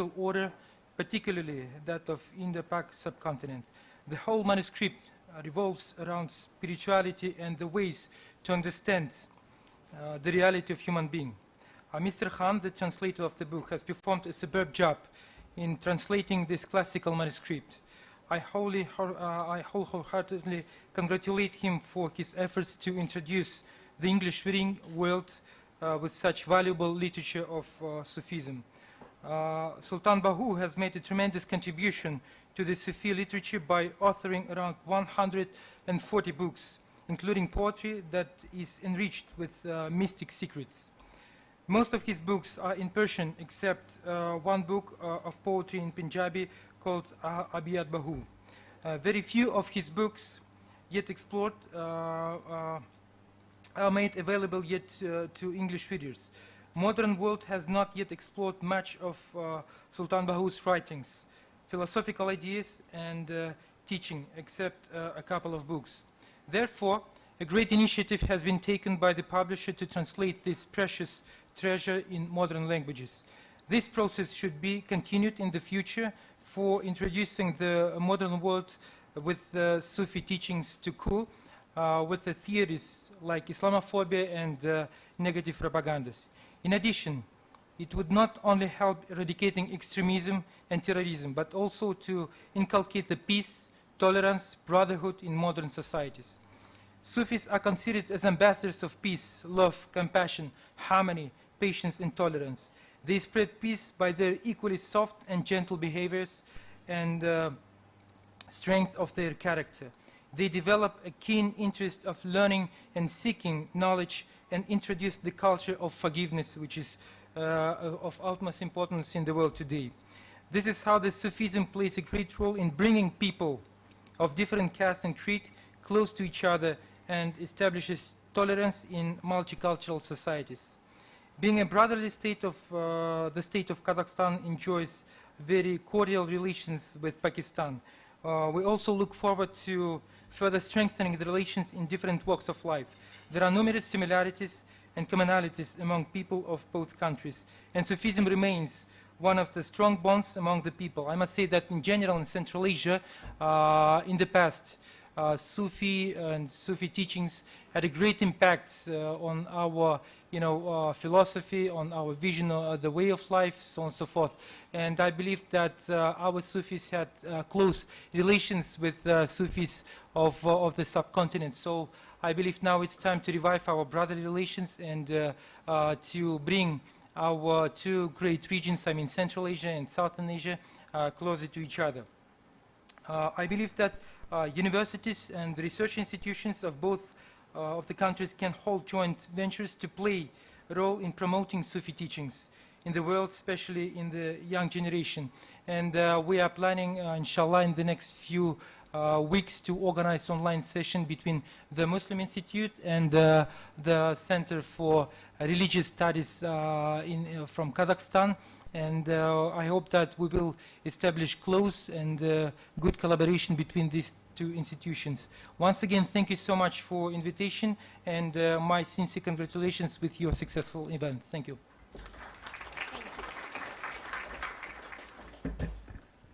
spiritual order, particularly that of Indo-Pak subcontinent. The whole manuscript revolves around spirituality and the ways to understand the reality of human being. Mr. Khan, the translator of the book, has performed a superb job in translating this classical manuscript. I wholeheartedly congratulate him for his efforts to introduce the English reading world with such valuable literature of Sufism. Sultan Bahu has made a tremendous contribution to the Sufi literature by authoring around 140 books, including poetry that is enriched with mystic secrets. Most of his books are in Persian, except one book of poetry in Punjabi called Abiyat Bahu. Very few of his books yet explored are made available yet to English readers. Modern world has not yet explored much of Sultan Bahu's writings, philosophical ideas and teaching, except a couple of books. Therefore, a great initiative has been taken by the publisher to translate this precious treasure in modern languages. This process should be continued in the future for introducing the modern world with Sufi teachings to cool with the theories like Islamophobia and negative propagandas. In addition, it would not only help eradicating extremism and terrorism, but also to inculcate the peace, tolerance, brotherhood in modern societies. Sufis are considered as ambassadors of peace, love, compassion, harmony, patience, and tolerance. They spread peace by their equally soft and gentle behaviors and strength of their character. They develop a keen interest of learning and seeking knowledge and introduce the culture of forgiveness, which is of utmost importance in the world today. This is how the Sufism plays a great role in bringing people of different caste and creed close to each other and establishes tolerance in multicultural societies. Being a brotherly state of the state of Kazakhstan enjoys very cordial relations with Pakistan. We also look forward to further strengthening the relations in different walks of life. There are numerous similarities and commonalities among people of both countries, and Sufism remains one of the strong bonds among the people. I must say that in general in Central Asia, in the past, Sufi and Sufi teachings had a great impact on our philosophy, on our vision of the way of life, so on and so forth. And I believe that our Sufis had close relations with Sufis of the subcontinent. So I believe now it's time to revive our brotherly relations and to bring our two great regions, I mean Central Asia and Southern Asia, closer to each other. I believe that universities and research institutions of both of the countries can hold joint ventures to play a role in promoting Sufi teachings in the world, especially in the young generation. And we are planning, inshallah, in the next few weeks to organize online session between the Muslim Institute and the Center for Religious Studies from Kazakhstan. And I hope that we will establish close and good collaboration between these two institutions. Once again, thank you so much for invitation and my sincere congratulations with your successful event. Thank you.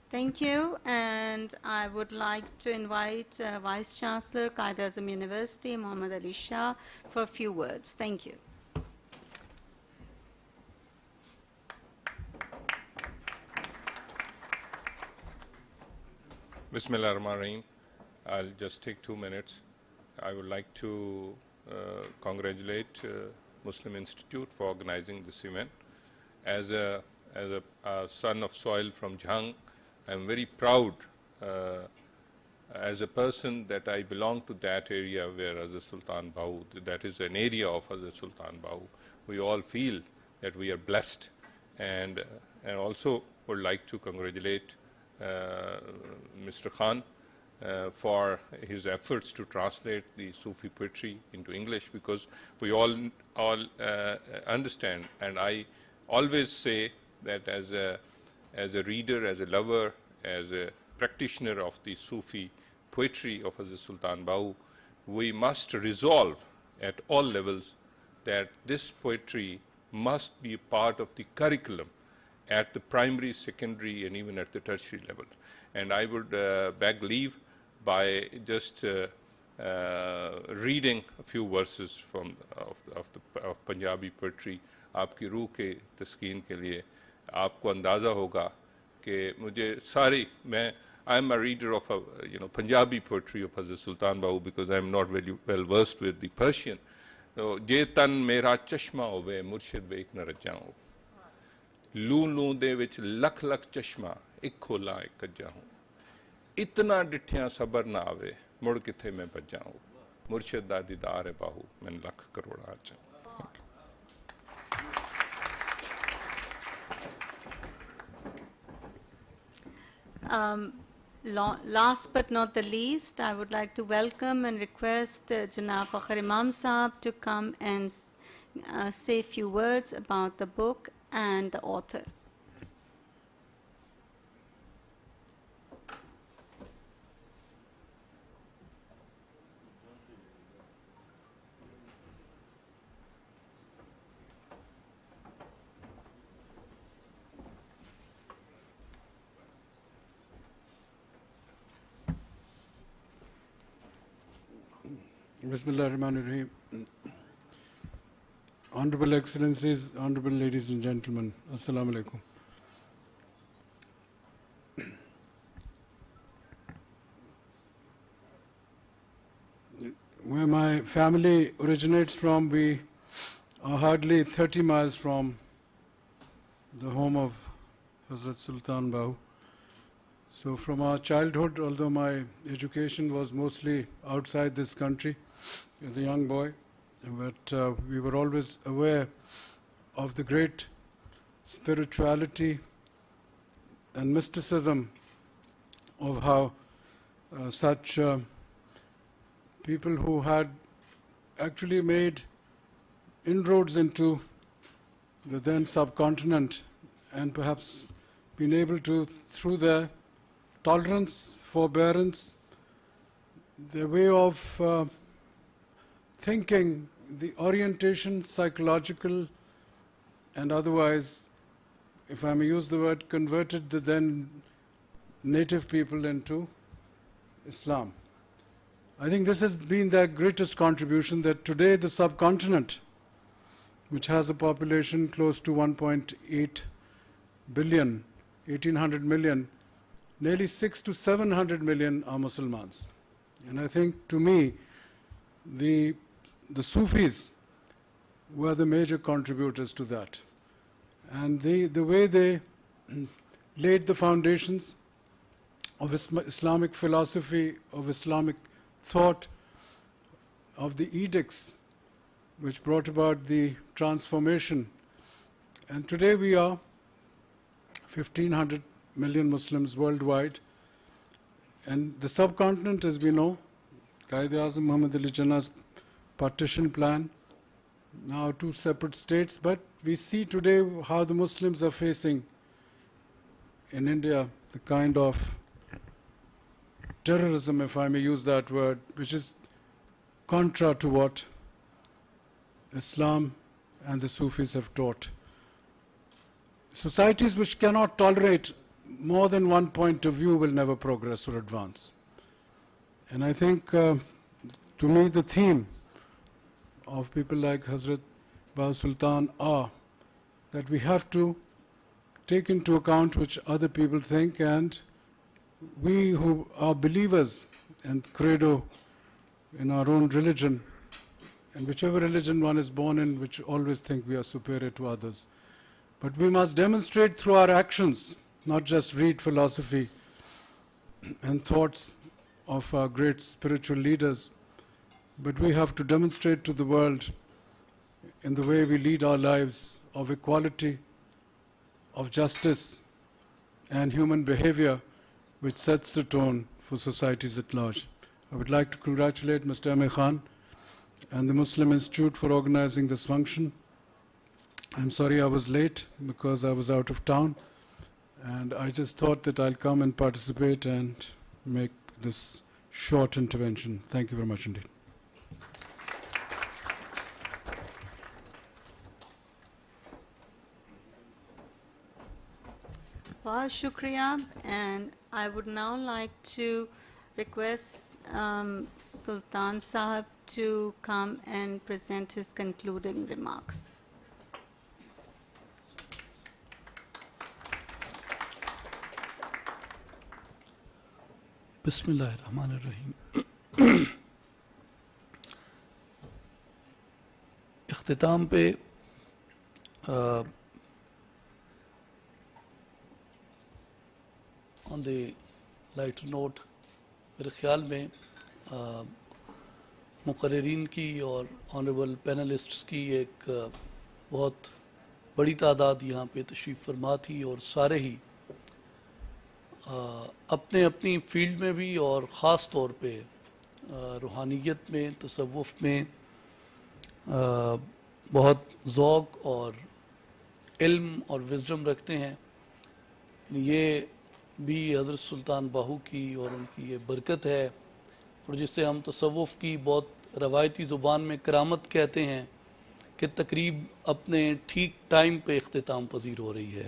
Thank you, and I would like to invite Vice Chancellor, Quaid-e-Azam University, Muhammad Ali Shah, for a few words. Thank you. Bismillah ar-Rahman ar-Rahim. I'll just take 2 minutes. I would like to congratulate Muslim Institute for organizing this event. As a son of soil from Jhang, I'm very proud as a person that I belong to that area where Hazrat Sultan Bahu, that is an area of Hazrat Sultan Bahu. We all feel that we are blessed, and also would like to congratulate Mr. Khan for his efforts to translate the Sufi poetry into English, because we all understand, and I always say that as a reader, as a lover, as a practitioner of the Sufi poetry of Hazrat Sultan Bahu, we must resolve at all levels that this poetry must be part of the curriculum at the primary, secondary, and even at the tertiary level. And I would beg leave by just reading a few verses from of Punjabi poetry. आपकी रूह के तस्कीन के लिए आपको अंदाज़ा होगा कि मुझे सारी I am a reader of Punjabi poetry of Hazrat Sultan Bahu because I am not very well versed with the Persian. So, je tan mera chashma hove murshid veek na rajaun. Loo loo de vich lakh lakh chashma ek khola ek kajaun. Itna dithiyan sabar na aave mud kithe main bajjaun. Murshid da didar hai bahu main lakh karoda achaun. Last but not the least, I would like to welcome and request Janab Fakhar Imam Saab to come and say a few words about the book and the author. Bismillah ar-Rahman ar-Rahim. Honorable Excellencies, Honorable Ladies and Gentlemen, Assalamu alaikum. Where my family originates from, we are hardly 30 miles from the home of Hazrat Sultan Bahu. So from our childhood, although my education was mostly outside this country as a young boy, but we were always aware of the great spirituality and mysticism of how such people who had actually made inroads into the then subcontinent and perhaps been able to, through their tolerance, forbearance, their way of thinking, the orientation, psychological and otherwise, if I may use the word, converted the then native people into Islam. I think this has been their greatest contribution, that today the subcontinent, which has a population close to 1.8 billion, 1800 million, nearly 600 to 700 million are Muslims. And I think, to me, the Sufis were the major contributors to that. And the way they laid the foundations of Islamic philosophy, of Islamic thought, of the edicts which brought about the transformation. And today we are 1,500 million Muslims worldwide. And the subcontinent, as we know, Qaid-e-Azam Muhammad Ali Jinnah's partition plan, now two separate states, but we see today how the Muslims are facing in India the kind of terrorism, if I may use that word, which is contra to what Islam and the Sufis have taught. Societies which cannot tolerate more than one point of view will never progress or advance. And I think, to me, the theme of people like Hazrat Bahu Sultan are that we have to take into account which other people think, and we who are believers and credo in our own religion, and whichever religion one is born in, which always think we are superior to others. But we must demonstrate through our actions, not just read philosophy and thoughts of our great spiritual leaders, but we have to demonstrate to the world in the way we lead our lives of equality, of justice and human behavior, which sets the tone for societies at large. I would like to congratulate Mr. Amir Khan and the Muslim Institute for organizing this function. I'm sorry I was late because I was out of town, and I just thought that I'll come and participate and make this short intervention. Thank you very much indeed. shukriya. And I would now like to request Sultan Sahab to come and present his concluding remarks. बिस्मिल्लाहिर्रहमानिर्रहीम। इख्तिताम पे on the lighter note, मेरे ख्याल में मुक़र्रिरीन की और honourable panellists की एक बहुत बड़ी तादाद यहाँ पे तशरीफ़ फरमा थी, और सारे ही अपने अपनी फ़ील्ड में भी और ख़ास तौर पे रूहानियत में, तसव्वुफ़ में बहुत ज़ौक़ और इल्म और विज़डम रखते हैं। ये भी हज़रत सुल्तान बाहू की और उनकी ये बरकत है, और जिससे हम तसव्वुफ़ की बहुत रवायती ज़ुबान में करामत कहते हैं कि तकरीब अपने ठीक टाइम पे इख्तिताम पज़ीर हो रही है।